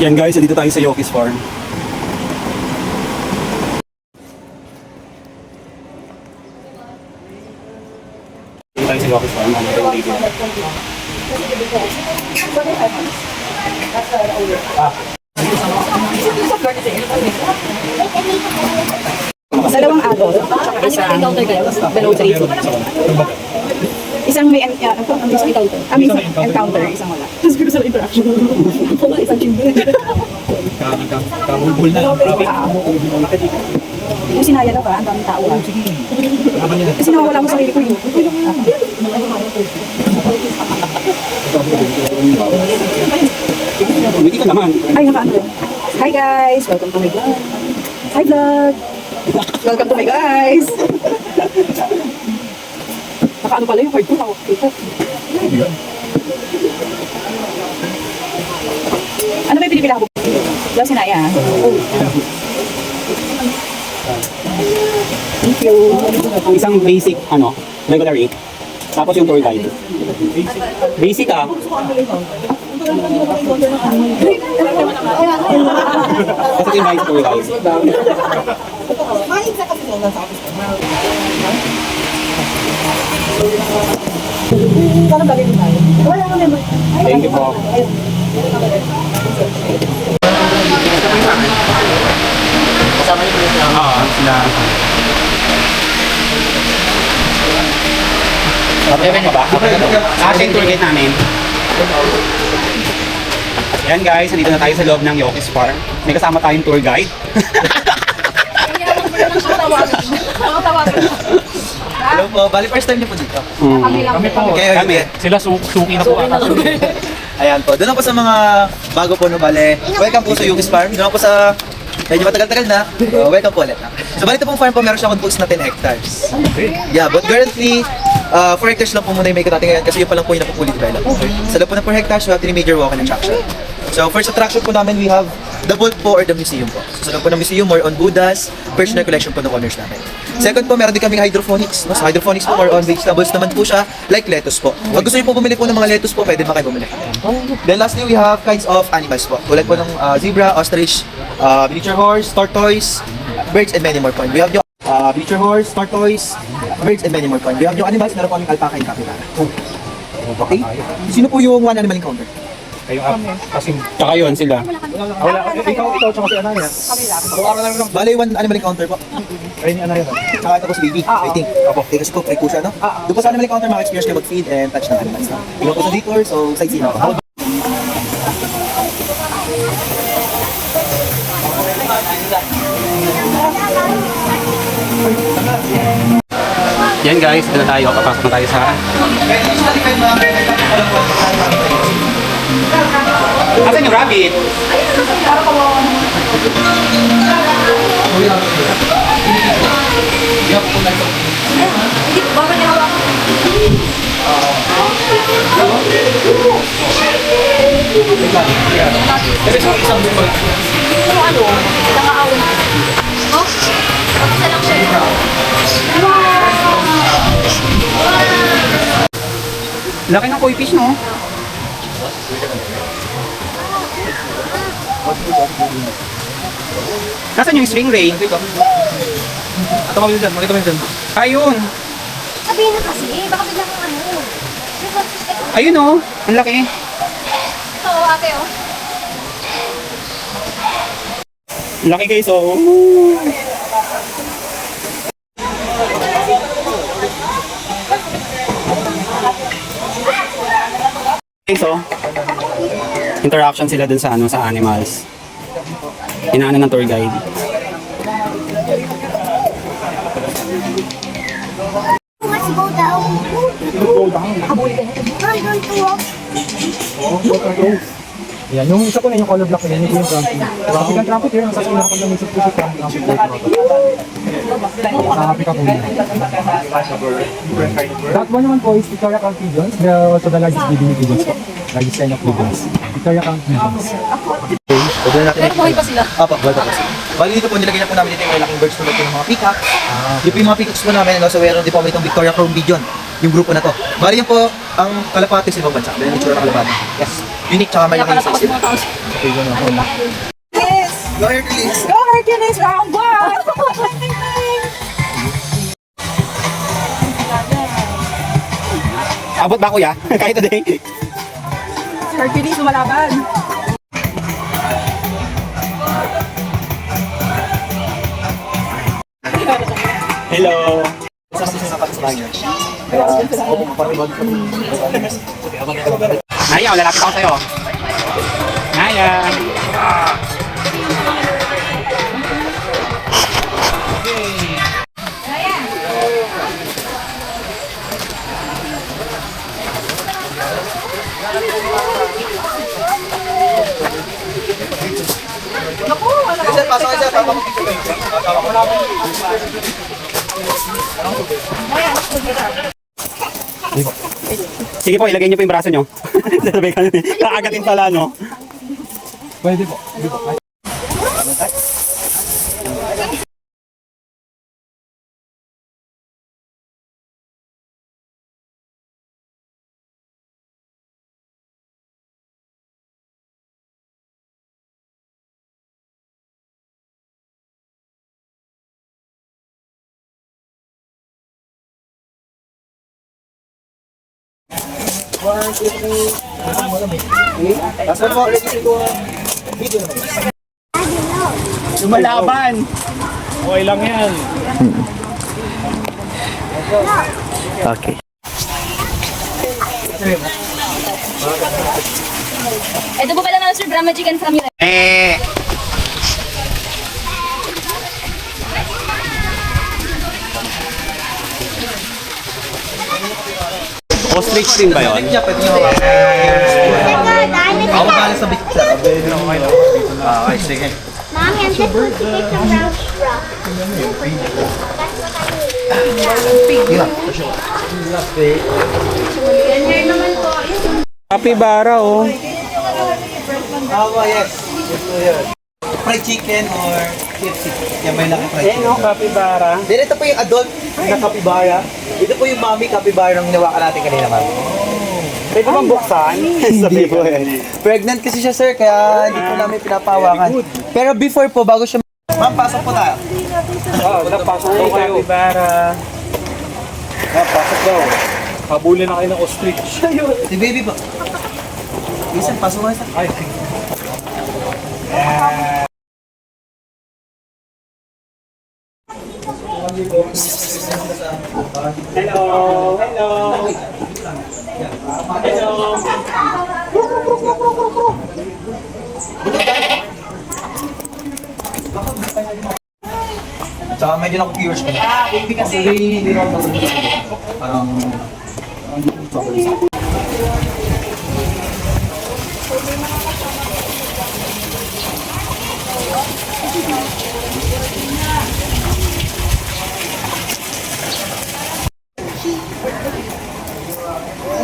Yan guys, dito tayo sa Yoki's Farm. Dito tayo sa Yoki's Farm. Dalawang adult. Isang below 3. Isang may encounter, isang wala. Tapos ko sa interaction. Isang chimbo. Kabulbul na lang. Yung sinaya na ba? Ang daming tao. Kasi nawawala mo sa sarili ko yun. Hindi ka naman. Ay, naka-ano. Hi guys! Welcome to my vlog. Hi vlog! Welcome to my guys! Naka-ano pala yung card ko. Ano ba yung pinipila ko? Daw sinaya. Oh. Thank you. Isang basic, regular rate. Tapos yung tour guide. Basic ah. Kasi yung tour guide. Thank you po. Kasama niyo po sila. Oo, sila. Okay ba? Kasi yung tour guide namin. Yan guys, nandito na tayo sa loob ng Yoki's Farm. May kasama tayong tour guide. Hello po, bali first time niyo po dito. Kami po. Kami. Sila suki na po ata. Ayan po, doon lang po sa mga bago po no bale. Welcome po sa Yoki's Farm. Doon lang po sa medyo matagal-tagal na. Welcome po ulit. So bali ito pong farm po, meron siya kung na 10 hectares. Yeah, but currently 4 hectares lang po muna yung may natin ngayon kasi yun pa lang po yung napupuli develop. Sa loob po ng 4 hectares, we have 3 major walk-in attraction. So first attraction po namin, we have the vault po or the museum po. So sa loob po ng museum, more on Buddhas, personal collection po ng owners namin. Second po, meron din kaming hydroponics. No? Sa hydroponics po, more on vegetables naman po siya, like lettuce po. Pag gusto niyo po bumili po ng mga lettuce po, pwede ba kayo bumili. Then lastly, we have kinds of animals po. Tulad po ng zebra, ostrich, miniature horse, tortoise, birds, and many more po. We have yung miniature horse, tortoise, birds, and many more po. We have yung animals, meron po kaming alpaca and capybara. Okay? Sino po yung one animal encounter? Kayo kasi tsaka yun sila. Ikaw, tsaka si Anaya. Bale, one animal encounter po. Ayun ano yun. Tsaka ito po si baby, waiting. Okay, kasi po, pray po siya, no? Doon po sa animal encounter, mga experience kayo mag-feed and touch ng animals. Iba po sa detour, so sightseeing po. Yan guys, dito na tayo. Papasok na tayo sa... Asan yung rabbit? Hindi, bakit niya hawak? Ano? Nakaawin. Oh? Isa lang siya. Laki ng koi fish, no? Nasaan yung stingray? Ito kami dyan, makita mo dyan. Ayun! Sabihin na kasi, baka biglang ano. Ayun oh! Ang laki! Ito, ate oh. Laki guys oh! Guys oh! Interaction sila dun sa sa animals. Inaano ng tour guide. Go down. Ay, Yan, yung isa po na yung color block na yan, yung trumpet. Traffic and trumpet yun, sa sinakot ng isip po si trumpet. Traffic po yun. That one naman po is Victoria Crown Pigeons. They're also the largest breeding pigeons po. Largest kind of pigeons. Victoria Crown Pigeons. Pwede na natin. pero buhay pa sila. Apo, buhay pa po sila. Bali dito po, nilagay na po namin dito yung malaking birds tulad yung mga peacock. Dito po yung mga peacocks po namin, no? So meron din po kami itong Victoria Crown Pigeon. yung grupo na to. Bali yun po ang kalapati sa ibang bansa. Ganyan yung itsura ng kalapati. Yes. Unique tsaka may laking size. Yes! Go Hercules! Go Hercules! Round 1! Abot ba kuya? Kahit today. Si Hercules lumalaban. Hello. Isa sa bayan. Naya, lalapit ako sa'yo. Naya. Sir, pasok kayo sir. Sige po, ilagay niyo po yung braso niyo. Sabi ka, kakagatin pala, no? Pwede po. Lumalaban. Okay lang yan. Okay. Ito po pala mga Sir Brahma Chicken from US. Ostrich din ba yun? Niya, pwede nyo ako bahala sa bit sir. Okay, sige. Mommy, I'm just going to take some brown straw. Ganyan naman po. Capybara, oh. Yes. Ito yun. Fried chicken or KFC. Yan may laki fried chicken. Capybara. Then ito po yung adult na kapibara. Ito po yung mommy kapibara ng niwakan natin kanina, ma'am. Pwede bang buksan? Sabi po eh. Pregnant kasi siya, sir, kaya hindi po namin pinapawakan. Pero before po, bago siya... Ma'am, pasok po tayo. Pasok daw kayo. Capybara. Pasok daw. Habulin na kayo ng ostrich. Si baby po. Isan, pasok mo isa. Ay, Hello. Hello. Hello. Tsaka medyo na-confused ko. Hindi kasi hindi naman parang...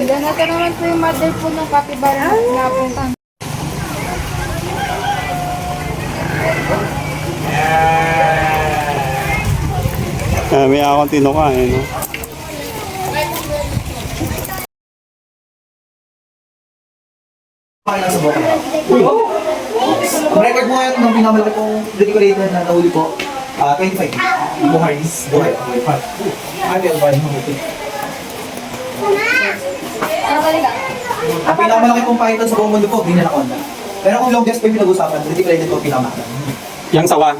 Hanggang natin naman po yung mother po ng capybara na napunta. May akong tinuka eh, no? Ang record mo ngayon ng pinamalaki kong decorator na nahuli po, 25. Buhay. Buhay. Ano yung buhay mo? Ang pinakamalaki pong python sa buong mundo po, green anaconda. Pero kung longest po yung pinag-usapan, decorator po pinakamalaki. Yang sawa.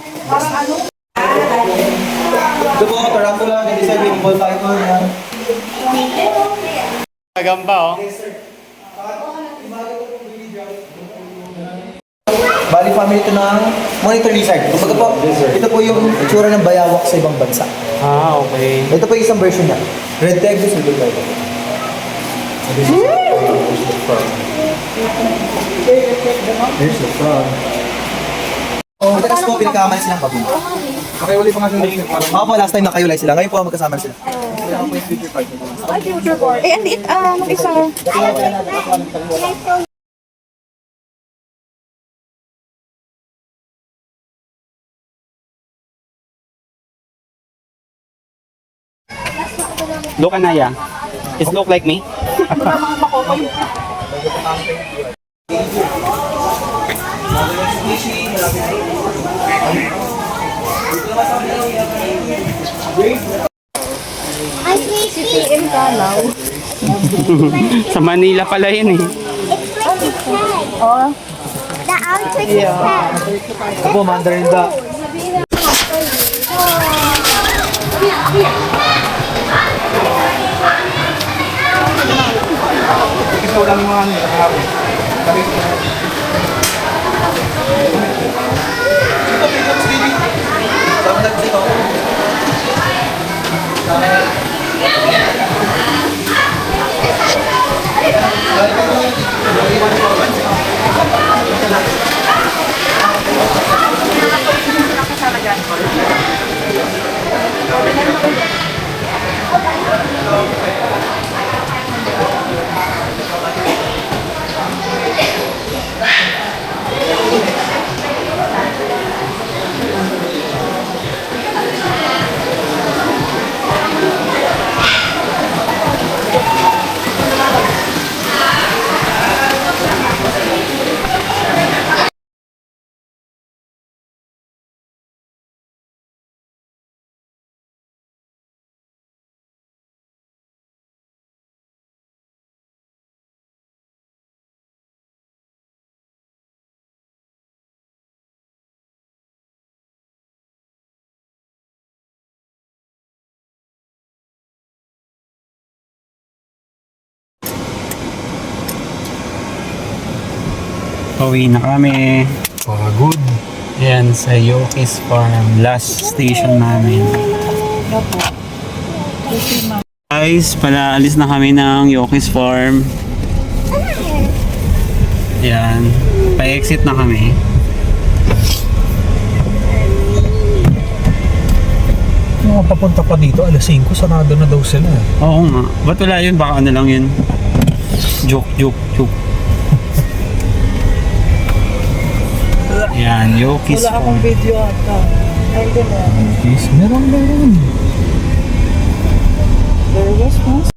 Ito po, tarantula, 27, ball python. Gamba, oh. Bali family ito ng monitor lizard. Kumbaga po, ito po yung itsura ng bayawak sa ibang bansa. Ah, okay. Ito po yung isang version niya. Red Tegus with Blue Here's the frog. Madalas po, pinagkakamali silang baboy. Nakiuli pa nga sila. Ako po, last time nakayulay sila. Ngayon po, magkasama sila. Eh, ang liit, mag-isa. Look, Anaya. It look like me? Ay, sweetie. in Calaw. Sa Manila pala yun eh. Oh, The outfit is pen. Opo, Mandarin da. Pauwi na kami. Pagod. Yan, sa Yoki's Farm. Last station namin. Guys, palaalis na kami ng Yoki's Farm. Yan. Pa-exit na kami. Yung papunta pa dito, alas 5, sarado na daw sila. Oo nga. Ba't wala yun? Baka ano lang yun. Joke. Yan, Yoki's wala akong Farm. video ata. Ay, di ba? Yes, meron. There was once